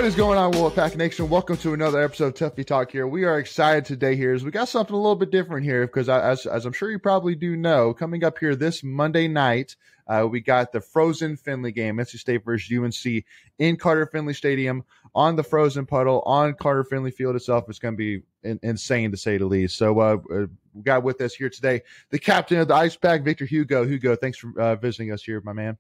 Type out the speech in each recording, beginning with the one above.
What is going on, ICEPACK Nation? Welcome to another episode of Tuffy Talk here. We are excited today here as we got something a little bit different here because as I'm sure you probably do know, coming up here this Monday night, we got the Frozen Finley Game, NC State versus UNC in Carter Finley Stadium on the Frozen Puddle on Carter Finley Field itself. It's going to be insane to say the least. So we got with us here today the captain of the ICEPACK, Victor Hugo. Hugo, thanks for visiting us here, my man.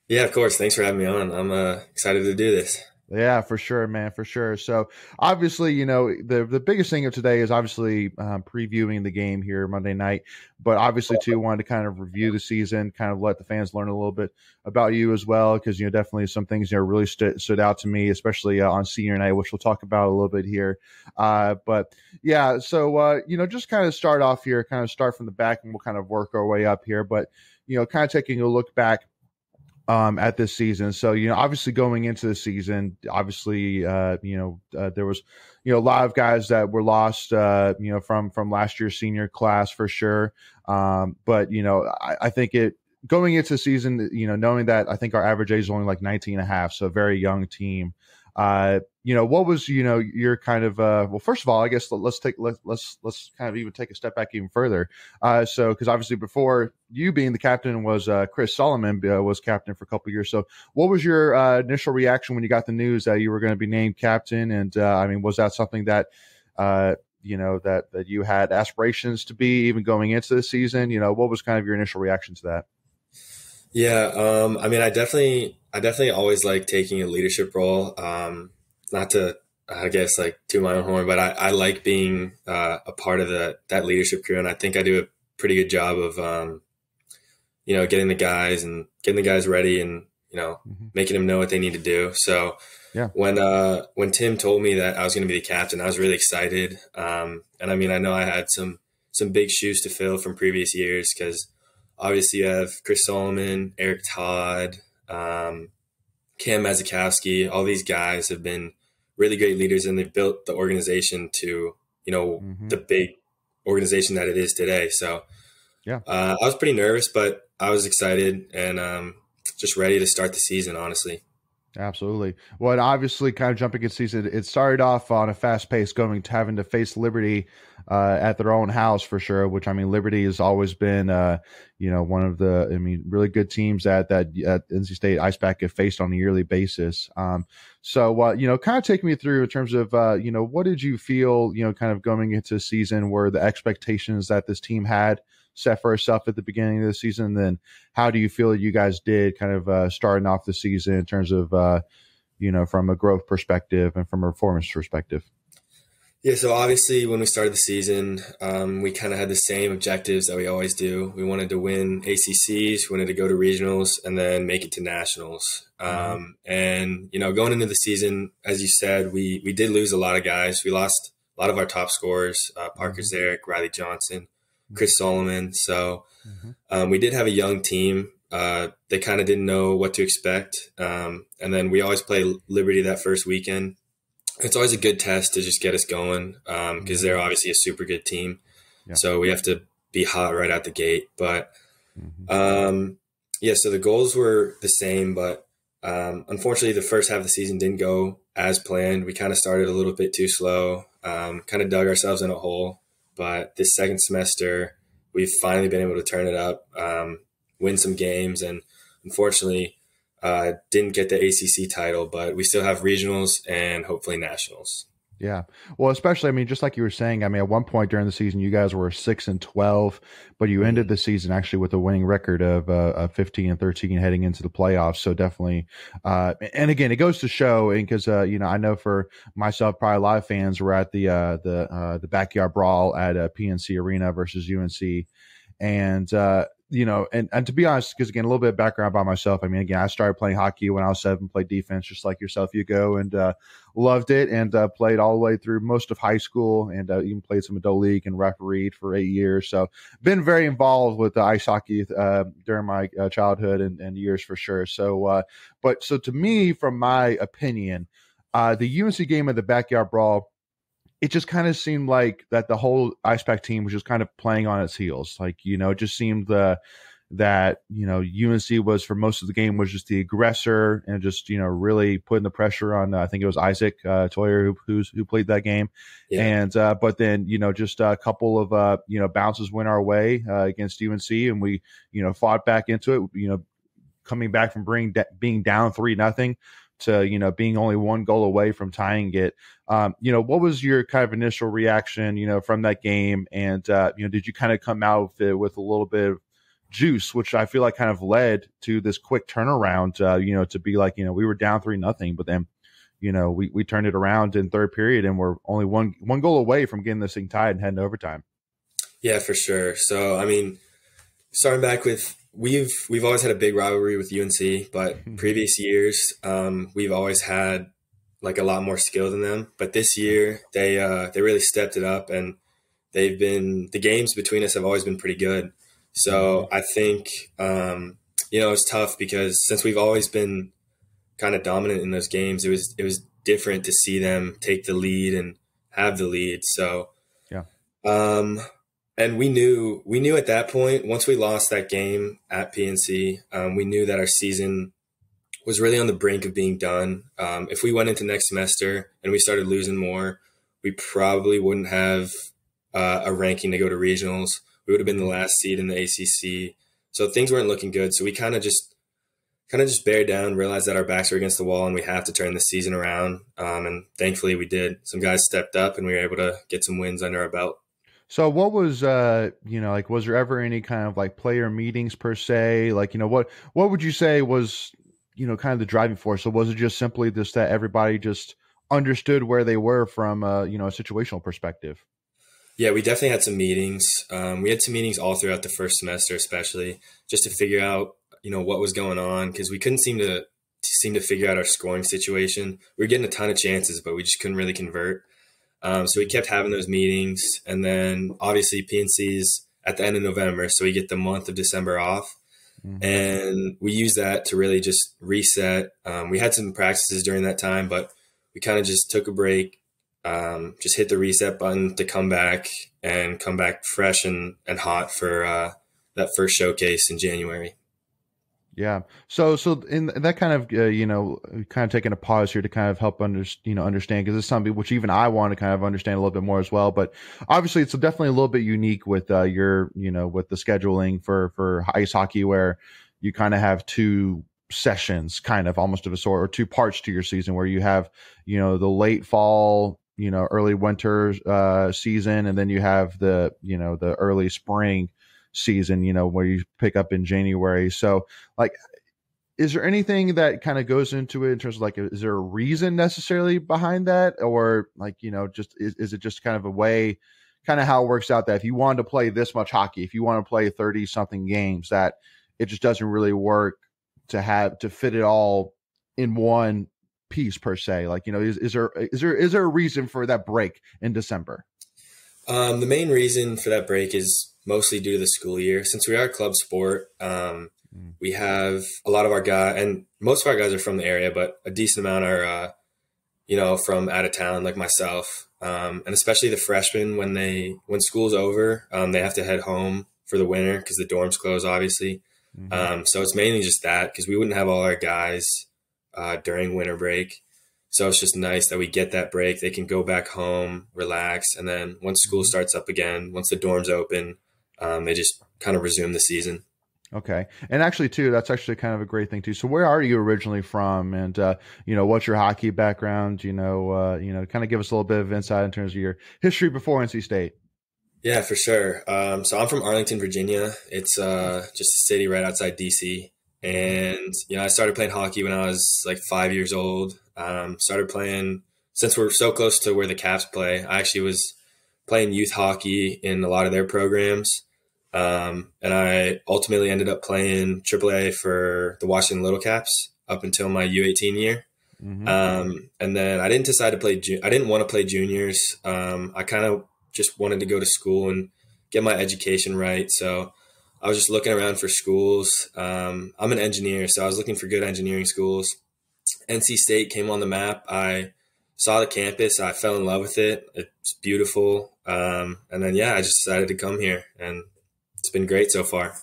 Yeah, of course. Thanks for having me on. I'm excited to do this. Yeah, for sure, man, for sure. So obviously, you know, the biggest thing of today is obviously previewing the game here Monday night, but obviously too wanted to kind of review the season, kind of let the fans learn a little bit about you as well, because you know definitely some things really stood out to me, especially on senior night, which we'll talk about a little bit here. But yeah, so you know, just kind of start off here, kind of start from the back, and we'll kind of work our way up here. But you know, kind of taking a look back at this season. So, you know, obviously going into the season, obviously, there was, you know, a lot of guys that were lost, you know, from last year's senior class for sure. But, you know, I think going into the season, you know, knowing that I think our average age is only like 19 and a half, so a very young team. You know, what was, you know, your kind of, well, first of all, I guess let's kind of even take a step back even further. So, because obviously before you being the captain was Chris Solomon was captain for a couple of years. So what was your initial reaction when you got the news that you were going to be named captain? And I mean, was that something that, you know, that you had aspirations to be even going into the season? You know, what was kind of your initial reaction to that? Yeah. I mean, I definitely always like taking a leadership role. Not to, I guess, like to my own horn, but I like being a part of that leadership crew. And I think I do a pretty good job of, you know, getting the guys ready and, you know, making them know what they need to do. So yeah, when Tim told me that I was going to be the captain, I was really excited. And I mean, I know I had some big shoes to fill from previous years because obviously you have Chris Solomon, Eric Todd, Cam Mazikowski. All these guys have been really great leaders, and they've built the organization to, you know, the big organization that it is today. So yeah, I was pretty nervous, but I was excited and just ready to start the season, honestly. Absolutely. Well, and obviously, kind of jumping into season, it started off on a fast pace, having to face Liberty at their own house for sure. Which I mean, Liberty has always been, you know, one of the, I mean, really good teams that NC State ICEPACK have faced on a yearly basis. So, you know, kind of take me through in terms of, you know, what did you feel, you know, kind of going into the season, were the expectations that this team had set for herself at the beginning of the season? And then how do you feel that you guys did kind of starting off the season in terms of, you know, from a growth perspective and from a performance perspective? Yeah, so obviously when we started the season, we kind of had the same objectives that we always do. We wanted to win ACCs, we wanted to go to regionals, and then make it to nationals. And, you know, going into the season, as you said, we did lose a lot of guys. We lost a lot of our top scorers, Parker Zarek, Riley Johnson, Chris Solomon. So we did have a young team. They kind of didn't know what to expect. And then we always play Liberty that first weekend. It's always a good test to just get us going because they're obviously a super good team. Yeah. So we have to be hot right out the gate. But, yeah, so the goals were the same. But unfortunately, the first half of the season didn't go as planned. We kind of started a little bit too slow, kind of dug ourselves in a hole. But this second semester, we've finally been able to turn it up, win some games, and unfortunately didn't get the ACC title, but we still have regionals and hopefully nationals. Yeah. Well, especially, I mean, just like you were saying, I mean, at one point during the season, you guys were 6-12, but you ended the season actually with a winning record of 15-13 heading into the playoffs. So definitely, and again, it goes to show, and because you know, I know for myself, probably a lot of fans were at the backyard brawl at PNC Arena versus UNC, and you know, and to be honest, because again, a little bit of background about myself. I mean, again, I started playing hockey when I was 7, played defense just like yourself, Hugo, and loved it, and played all the way through most of high school, and even played some adult league and refereed for 8 years. So been very involved with ice hockey during my childhood and years for sure. So, but so to me, from my opinion, the UNC game of the backyard brawl, it just kind of seemed like that the whole ICEPACK team was just kind of playing on its heels. Like, you know, it just seemed that, UNC was for most of the game was just the aggressor and just, really putting the pressure on, I think it was Isaac Toyer who played that game. Yeah. And, but then, just a couple of, bounces went our way against UNC, and we, fought back into it, coming back from being down 3-0 to, being only one goal away from tying it. What was your kind of initial reaction, from that game? And, did you kind of come out with a little bit of juice, which I feel like kind of led to this quick turnaround, to be like, we were down 3-0, but then, we turned it around in third period and we're only one goal away from getting this thing tied and heading to overtime. Yeah, for sure. So, I mean, starting back with, we've always had a big rivalry with UNC, but previous years, we've always had like a lot more skill than them. But this year, they really stepped it up, and the games between us have always been pretty good. So I think, it's tough because since we've always been kind of dominant in those games, it was different to see them take the lead and have the lead. So, yeah. And we knew at that point, once we lost that game at PNC, we knew that our season was really on the brink of being done. If we went into next semester and we started losing more, we probably wouldn't have a ranking to go to regionals. We would have been the last seed in the ACC. So things weren't looking good. So we kind of just bear down, realized that our backs were against the wall and we have to turn the season around. And thankfully we did. Some guys stepped up and we were able to get some wins under our belt. So what was, was there ever any kind of like player meetings per se? Like, what would you say was, kind of the driving force? So was it just simply just that everybody just understood where they were from, a situational perspective? Yeah, we definitely had some meetings. We had some meetings all throughout the first semester, especially just to figure out, what was going on, because we couldn't seem to figure out our scoring situation. We were getting a ton of chances, but we just couldn't really convert. So we kept having those meetings, and then obviously PNC's at the end of November, so we get the month of December off, and we use that to really just reset. We had some practices during that time, but we kind of just took a break. Just hit the reset button to come back fresh and hot for that first showcase in January. Yeah. So in that kind of, kind of taking a pause here to kind of help understand, because it's something which even I want to kind of understand a little bit more as well. But obviously it's definitely a little bit unique with your, with the scheduling for ice hockey, where you kind of have two sessions kind of almost of a sort, or two parts to your season, where you have, the late fall, early winter season, and then you have the early spring season, where you pick up in January. So like, is there anything that kind of goes into it in terms of like, is there a reason necessarily behind that? Or like, just, is it just kind of a way, kind of how it works out that if you wanted to play this much hockey, if you want to play 30 something games, that it just doesn't really work to fit it all in one piece per se? Like, is there a reason for that break in December? The main reason for that break is mostly due to the school year. Since we are a club sport, we have a lot of our guys, and most of our guys are from the area, but a decent amount are, from out of town, like myself. And especially the freshmen, when school's over, they have to head home for the winter because the dorms close, obviously. So it's mainly just that, because we wouldn't have all our guys during winter break. So it's just nice that we get that break. They can go back home, relax, and then once school starts up again, once the dorms open, they just kind of resume the season. Okay. And actually too, that's actually kind of a great thing too. So where are you originally from? And, what's your hockey background? Kind of give us a little bit of insight in terms of your history before NC State. Yeah, for sure. So I'm from Arlington, Virginia. It's just a city right outside DC. And, I started playing hockey when I was like 5 years old. Started playing, since we're so close to where the Caps play, I actually was playing youth hockey in a lot of their programs. And I ultimately ended up playing AAA for the Washington Little Caps up until my U18 year. And then I didn't decide to play. I didn't want to play juniors. I kind of just wanted to go to school and get my education right. So I was just looking around for schools. I'm an engineer, so I was looking for good engineering schools. NC State came on the map. I saw the campus. I fell in love with it. It's beautiful. And then, I just decided to come here, and it's been great so far.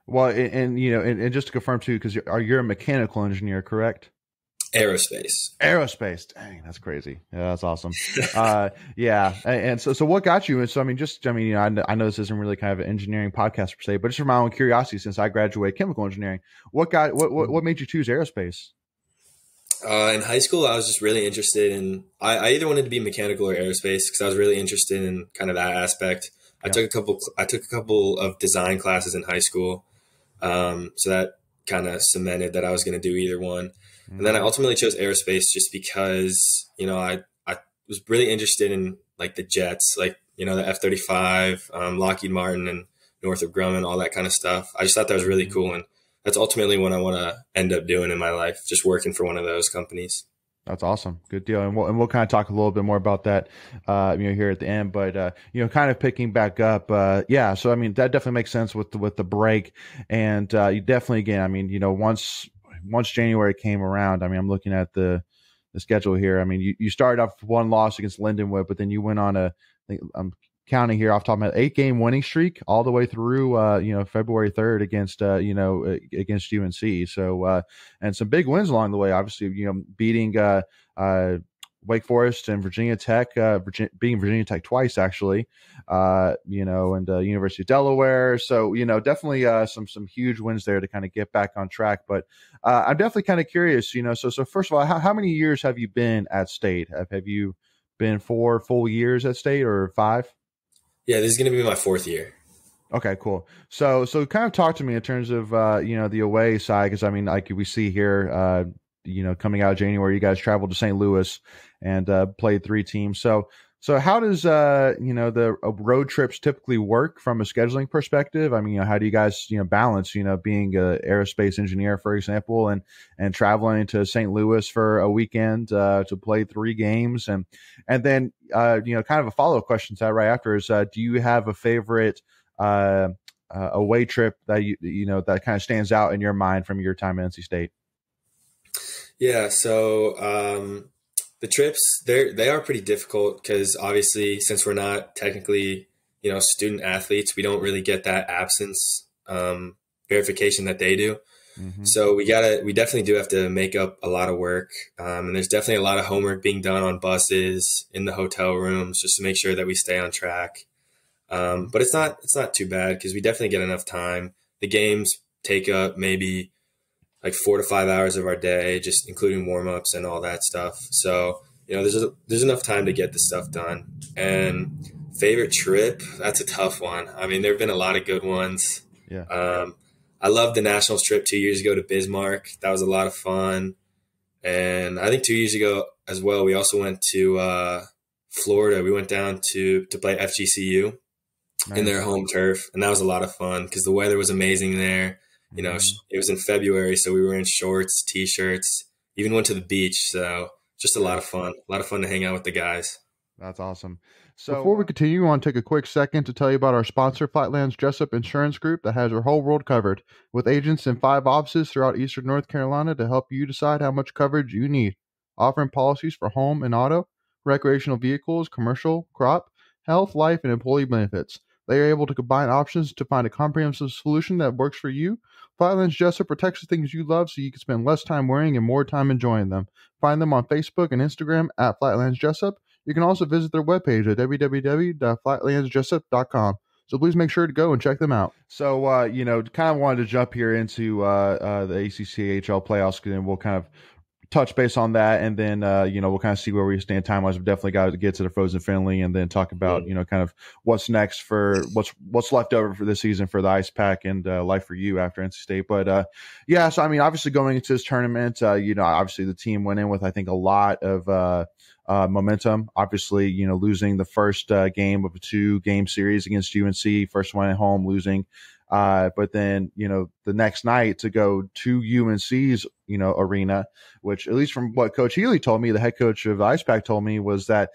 Well, and just to confirm too, because you're a mechanical engineer, correct? Aerospace. Aerospace. Dang, that's crazy. Yeah, that's awesome. Yeah. And so what got you? And so, I know this isn't really kind of an engineering podcast per se, but just for my own curiosity, since I graduated chemical engineering, what made you choose aerospace? In high school, I was just really interested in. I either wanted to be mechanical or aerospace because I was really interested in kind of that aspect. I Yeah. took a couple. I took a couple of design classes in high school, so that kind of cemented that I was going to do either one. And then I Hmm. ultimately chose aerospace just because I was really interested in like the jets, like the F-35, Lockheed Martin, and Northrop Grumman, all that kind of stuff. I just thought that was really Hmm. cool, and that's ultimately what I want to end up doing in my life, just working for one of those companies. That's awesome. Good deal. And we'll kind of talk a little bit more about that, here at the end. But kind of picking back up, yeah. So that definitely makes sense with the break, and you definitely again, once January came around, I'm looking at the schedule here. You started off with one loss against Lindenwood, but then you went on I think I'm counting here off the top of my head, 8-game winning streak all the way through February 3rd against against UNC. So and some big wins along the way. Obviously, beating Wake Forest and Virginia Tech, beating Virginia Tech twice actually, and University of Delaware. So definitely some huge wins there to kind of get back on track. But I'm definitely kind of curious, So first of all, how many years have you been at State? Have you been 4 full years at State or 5? Yeah, this is going to be my fourth year. Okay, cool. So kind of talk to me in terms of the away side, because like we see here, coming out of January, you guys traveled to St. Louis and played 3 teams. So how does the road trips typically work from a scheduling perspective? How do you guys balance being a aerospace engineer, for example, and traveling to St. Louis for a weekend to play 3 games, and then kind of a follow up question to that right after is, do you have a favorite uh, away trip that that kind of stands out in your mind from your time at NC State? Yeah, so the trips they are pretty difficult because obviously since we're not technically student athletes, we don't really get that absence verification that they do. Hmm. So we definitely do have to make up a lot of work, and there's definitely a lot of homework being done on buses in the hotel rooms just to make sure that we stay on track. But it's not too bad because we definitely get enough time. The games take up maybe like 4 to 5 hours of our day, just including warm ups and all that stuff. So there's enough time to get the stuff done. And favorite trip, that's a tough one. There have been a lot of good ones. Yeah. Um, I loved the Nationals trip 2 years ago to Bismarck. That was a lot of fun. And I think 2 years ago as well, we also went to Florida. We went down to play FGCU in their Nice. home turf, and that was a lot of fun because the weather was amazing there. Hmm. It was in February, so we were in shorts, t-shirts, even went to the beach. So just Nice. a lot of fun to hang out with the guys. That's awesome. Before we continue, I want to take a quick second to tell you about our sponsor, Flightland's Jessup Insurance Group, that has your whole world covered, with agents in 5 offices throughout eastern North Carolina to help you decide how much coverage you need. Offering policies for home and auto, recreational vehicles, commercial, crop, health, life, and employee benefits. They are able to combine options to find a comprehensive solution that works for you. Flightland's Jessup protects the things you love so you can spend less time worrying and more time enjoying them. Find them on Facebook and Instagram at Flightlands Jessup. You can also visit their webpage at www.flatlandsjessup.com. So please make sure to go and check them out. So, kind of wanted to jump here into the ACCHL playoffs, and we'll kind of touch base on that, and then we'll kind of see where we stand time wise. We definitely got to get to the Frozen Finley, and then talk about Mm. kind of what's next for what's left over for this season for the ICEPACK and life for you after NC State. But yeah, so obviously going into this tournament, obviously the team went in with I think a lot of momentum. Obviously, losing the first game of a 2-game series against UNC, first one at home, losing. But then, the next night to go to UNC's, arena, which at least from what Coach Healy told me, the head coach of IcePack told me, was that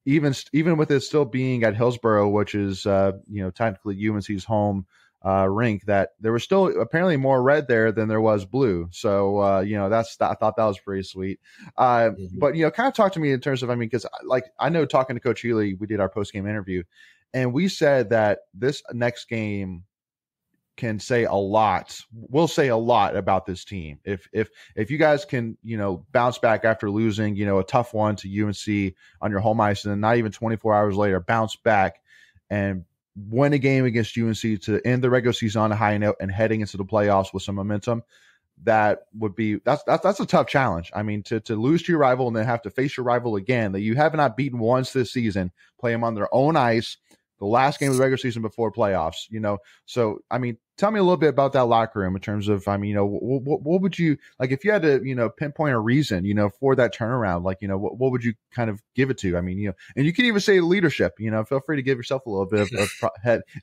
even with it still being at Hillsborough, which is, technically UNC's home rink, that there was still apparently more red there than there was blue. So, I thought that was pretty sweet. Mhm. But, kind of talk to me in terms of, because like I know talking to Coach Healy, we did our post game interview, and we said that this next game can say a lot. Will say a lot about this team. If you guys can, bounce back after losing, a tough one to UNC on your home ice, and then not even 24 hours later, bounce back and win a game against UNC to end the regular season on a high note and heading into the playoffs with some momentum, that's a tough challenge. I mean, to lose to your rival and then have to face your rival again that you have not beaten once this season, play them on their own ice, the last game of the regular season before playoffs, So, I mean, tell me a little bit about that locker room in terms of, I mean, what would you, like, if you had to, pinpoint a reason, for that turnaround, like, what would you kind of give it to? I mean, and you can even say leadership, feel free to give yourself a little bit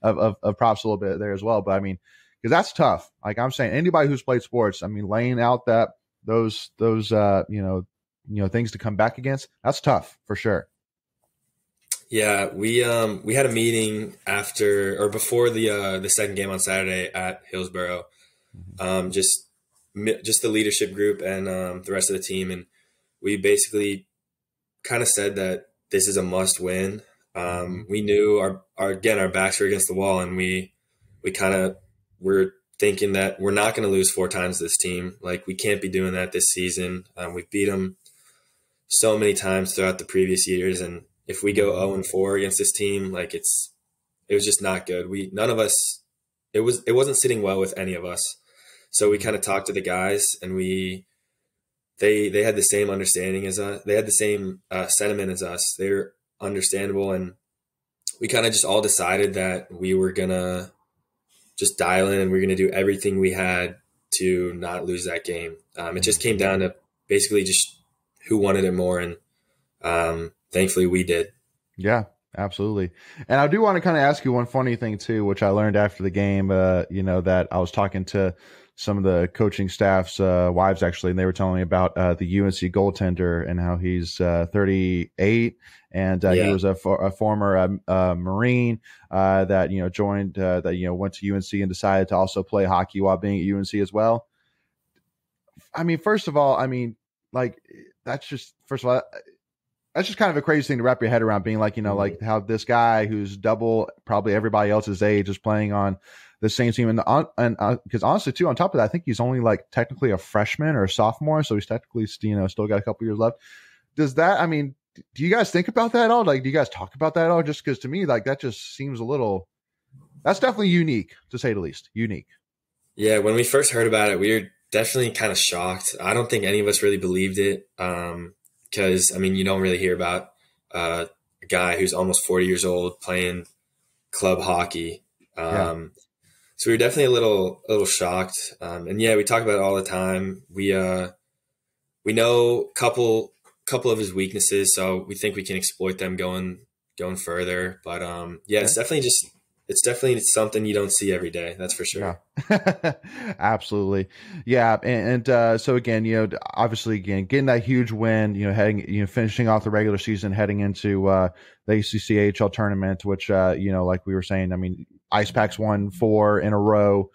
of props a little bit there as well. But I mean, because that's tough. Like I'm saying, anybody who's played sports, I mean, laying out those things to come back against, that's tough for sure. Yeah, we had a meeting after or before the second game on Saturday at Hillsborough, just the leadership group and the rest of the team, and we basically kind of said that this is a must win. We knew our backs were against the wall, and we kind of were thinking that we're not going to lose 4 times this team. Like, we can't be doing that this season. We've beat them so many times throughout the previous years, and if we go 0-4 against this team, like it was just not good. None of us, it wasn't sitting well with any of us. So we kind of talked to the guys, and they had the same understanding as us. They had the same sentiment as us. They're understandable, and we kind of just all decided that we were gonna just dial in and we're gonna do everything we had to not lose that game. It just came down to basically just who wanted it more, and thankfully we did. Yeah, absolutely. And I do want to kind of ask you one funny thing too, which I learned after the game, that I was talking to some of the coaching staff's wives actually, and they were telling me about the UNC goaltender and how he's 38 and he was a former Marine that, joined, that, went to UNC and decided to also play hockey while being at UNC as well. I mean, first of all, that's just kind of a crazy thing to wrap your head around, being like, like how this guy who's double probably everybody else's age is playing on the same team. And because honestly too, on top of that, I think he's only like technically a freshman or a sophomore. So he's technically, still got a couple years left. Does that, I mean, do you guys think about that at all? Like, do you guys talk about that at all? Just because to me, like, that just seems that's definitely unique, to say the least. Unique. Yeah. When we first heard about it, we were definitely kind of shocked. I don't think any of us really believed it. Because, I mean, you don't really hear about a guy who's almost 40 years old playing club hockey. So we were definitely a little shocked. And yeah, we talk about it all the time. We know a couple of his weaknesses, so we think we can exploit them going further. But it's definitely something you don't see every day. That's for sure. Yeah. Absolutely. Yeah. And so again, obviously again, getting that huge win, heading, finishing off the regular season, heading into the ACCHL tournament, which, like we were saying, I mean, ICEPACK's won 4 in a row.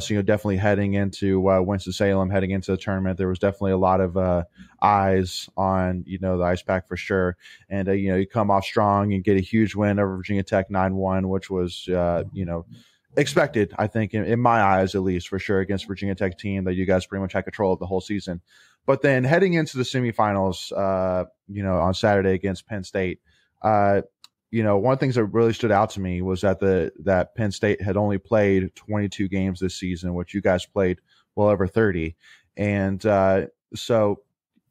So, definitely heading into Winston-Salem, heading into the tournament, there was definitely a lot of eyes on, the ICEPACK for sure. And, you come off strong and get a huge win over Virginia Tech 9-1, which was, expected, I think, in my eyes, at least for sure, against Virginia Tech team that you guys pretty much had control of the whole season. But then heading into the semifinals, on Saturday against Penn State, one of the things that really stood out to me was that Penn State had only played 22 games this season, which you guys played well over 30. And so,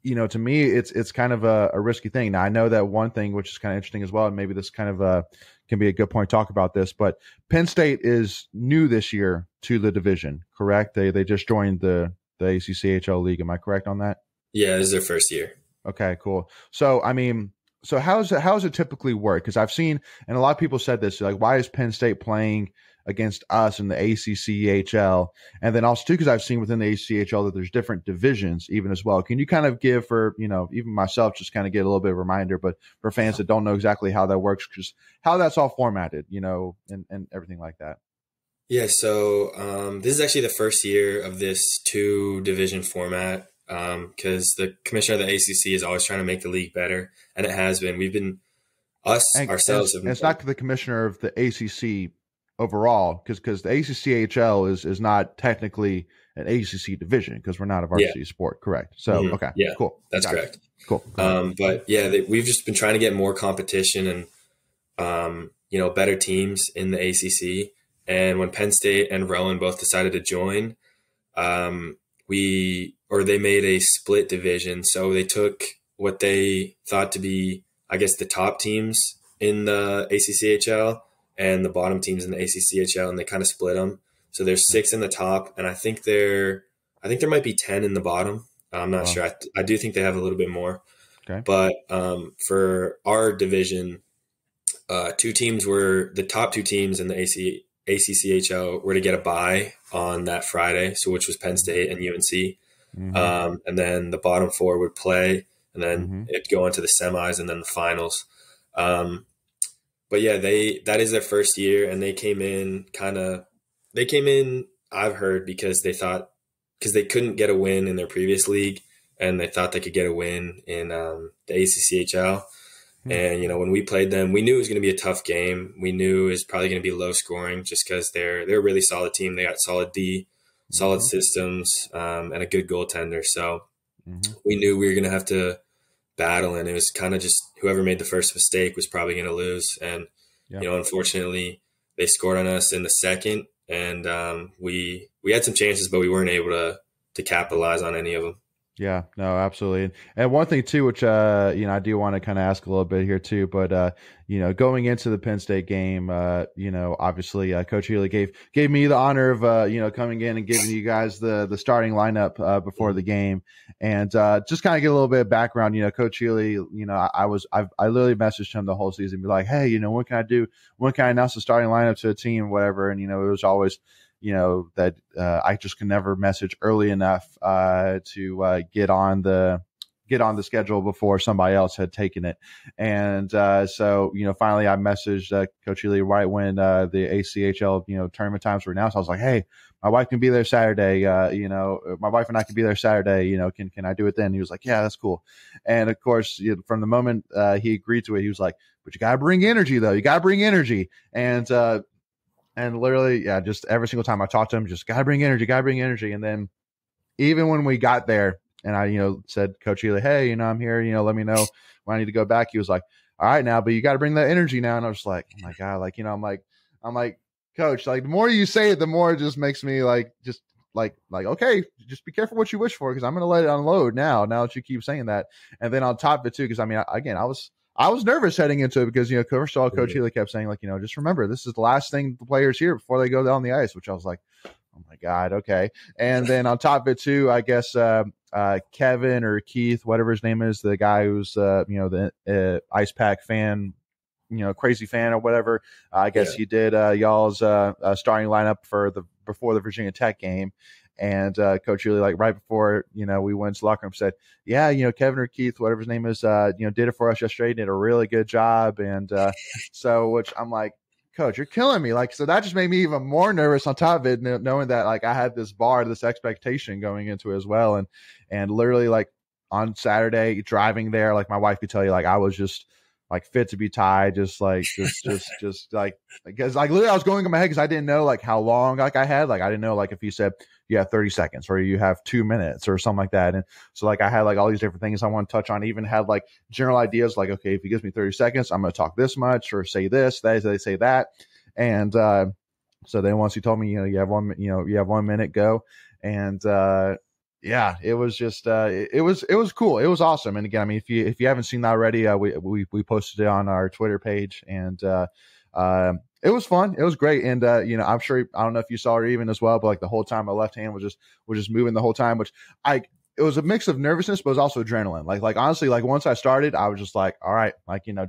to me, it's kind of a risky thing. Now, I know that one thing, which is kind of interesting as well, and maybe this kind of can be a good point to talk about this, but Penn State is new this year to the division, correct? They just joined the ACCHL league. Am I correct on that? Yeah, this is their first year. Okay, cool. So, I mean, so how does it typically work? Because I've seen, and a lot of people said this, like, why is Penn State playing against us in the ACCHL? And then also too, because I've seen within the ACCHL that there's different divisions even as well. Can you kind of give for, even myself, just kind of get a little bit of a reminder, but for fans that don't know exactly how that works, just how that's all formatted, and everything like that. Yeah. So this is actually the first year of this 2-division format. Because the commissioner of the ACC is always trying to make the league better, and it has been. We've been ourselves. And it's not the commissioner of the ACC overall, because the ACCHL is not technically an ACC division because we're not a Yeah. varsity sport, correct? So Hmm. okay, Yeah, cool, that's gotcha, correct. cool. Go ahead. But yeah, we've just been trying to get more competition and better teams in the ACC. And when Penn State and Rowan both decided to join, they made a split division. So they took what they thought to be, I guess, the top teams in the ACCHL and the bottom teams in the ACCHL, and they kind of split them. So there's 6 in the top, and I think there might be 10 in the bottom. I'm not Well, sure. I do think they have a little bit more. okay. But for our division, the top 2 teams in the ACCHL were to get a bye on that Friday, so which was Penn State and UNC. Mm-hmm. And then the bottom 4 would play, and then Mm-hmm. it'd go into the semis and then the finals. But yeah, that is their first year, and they came in. I've heard because they couldn't get a win in their previous league, and they thought they could get a win in the ACCHL. And, when we played them, we knew it was going to be a tough game. We knew it was probably going to be low scoring just because they're a really solid team. They got solid D, solid systems, and a good goaltender. So we knew we were going to have to battle, and it was kind of just whoever made the first mistake was probably going to lose. And, unfortunately, they scored on us in the second, and we had some chances, but we weren't able to capitalize on any of them. Yeah, no, absolutely. And one thing too, which I do want to kind of ask a little bit here too, but going into the Penn State game, obviously Coach Healy gave me the honor of coming in and giving you guys the starting lineup before the game, and just kind of get a little bit of background. Coach Healy, I literally messaged him the whole season, be like, hey, what can I do? When can I announce the starting lineup to a team, whatever? And it was always that I just can never message early enough to get on the schedule before somebody else had taken it. And so finally I messaged Coach Ely right when the ACHL tournament times were announced. I was like, hey, my wife can be there Saturday. My wife and I can be there Saturday. Can I do it then? He was like, yeah, that's cool. And of course, from the moment he agreed to it, he was like, but you gotta bring energy though. You gotta bring energy. And literally, yeah, just every single time I talked to him, just gotta bring energy. And then even when we got there and I, said, Coach Ely, hey, I'm here, let me know when I need to go back. He was like, all right now, but you got to bring that energy now. And I was like, oh my God, I'm like, Coach, like the more you say it, the more it just makes me just okay, just be careful what you wish for. Cause I'm going to let it unload now that you keep saying that. And then on top of it too, cause I was nervous heading into it because, first of all, Coach Healy kept saying just remember, this is the last thing the players hear before they go down the ice, which I was like, oh my God. Okay. And then on top of it too, I guess, Kevin or Keith, whatever his name is, the guy who's, the ICEPACK fan, crazy fan or whatever. I guess he did, y'all's, starting lineup before the Virginia Tech game. And Coach Healy, right before we went to the locker room, said, "Yeah, Kevin or Keith, whatever his name is, did it for us yesterday. Did a really good job." And so, which I'm like, Coach, you're killing me. So that just made me even more nervous. On top of it, knowing that I had this this expectation going into it as well, and literally on Saturday driving there, my wife could tell you, I was just fit to be tied, just because literally I was going in my head because I didn't know how long I had, I didn't know if you said you have 30 seconds or you have 2 minutes or something like that. And so I had all these different things I want to touch on, even had general ideas okay, if he gives me 30 seconds, I'm going to talk this much or say this, they say that. And so then once he told me, you have 1 minute, go. And yeah, it was just it was cool. It was awesome. And again, if you haven't seen that already, we posted it on our Twitter page, and it was fun. It was great. And I'm sure, I don't know if you saw it even as well, but the whole time my left hand was just moving the whole time, which it was a mix of nervousness, but it was also adrenaline. Honestly, once I started, I was just all right,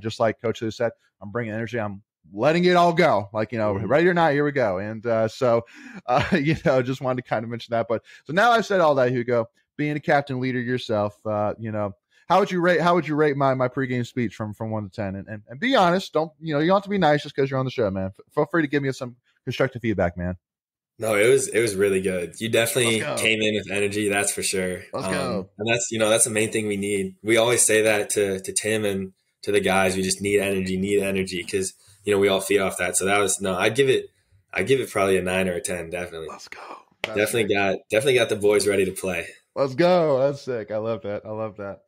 just like Coach Lou said, I'm bringing energy. I'm letting it all go, ready or not, here we go. And so just wanted to kind of mention that. But so now I've said all that, Hugo, being a captain leader yourself, how would you rate my pregame speech from 1 to 10? And be honest, don't you don't have to be nice just because you're on the show, man. Feel free to give me some constructive feedback, man. No, it was really good. You definitely came in with energy, that's for sure. Let's go. And that's the main thing we need. We always say that to Tim and to the guys. We just need energy because we all feed off that. So I'd give it I give it probably a 9 or a 10. Definitely, Let's go. That's sick. definitely got the boys ready to play. Let's go. That's sick. I love that. I love that.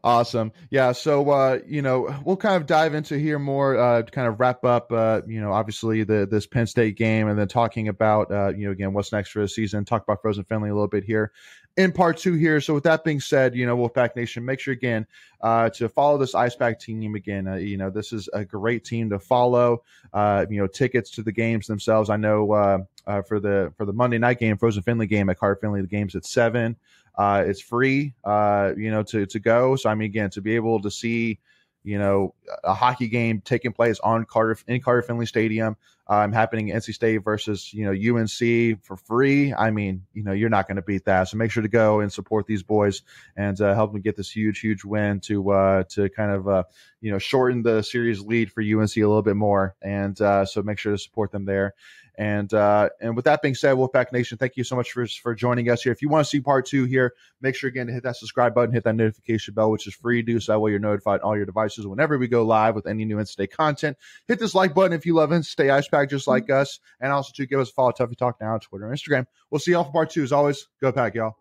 Awesome. Yeah. So, we'll kind of dive into here more, to kind of wrap up, obviously this Penn State game, and then talking about, again, what's next for the season, talk about Frozen Finley a little bit here in part 2 here. So with that being said, Wolfpack Nation, make sure again, to follow this ICEPACK team again. This is a great team to follow, tickets to the games themselves. I know, for the Monday night game, Frozen Finley game at Carter Finley, the game's at 7. It's free, to go. So, I mean, again, to be able to see, a hockey game taking place in Carter Finley Stadium, happening NC State versus, UNC for free. I mean, you're not going to beat that. So make sure to go and support these boys and help them get this huge, huge win to kind of, shorten the series lead for UNC a little bit more. And so make sure to support them there. And with that being said, Wolfpack Nation, thank you so much for joining us here. If you want to see part 2 here, make sure again to hit that subscribe button, hit that notification bell, which is free to do, so that way you're notified on all your devices whenever we go live with any new in-state content. Hit this like button if you love in-state ICEPACK just like us, and also to give us a follow, Tuffy Talk now on Twitter and Instagram. We'll see y'all for part 2. As always, go Pack, y'all.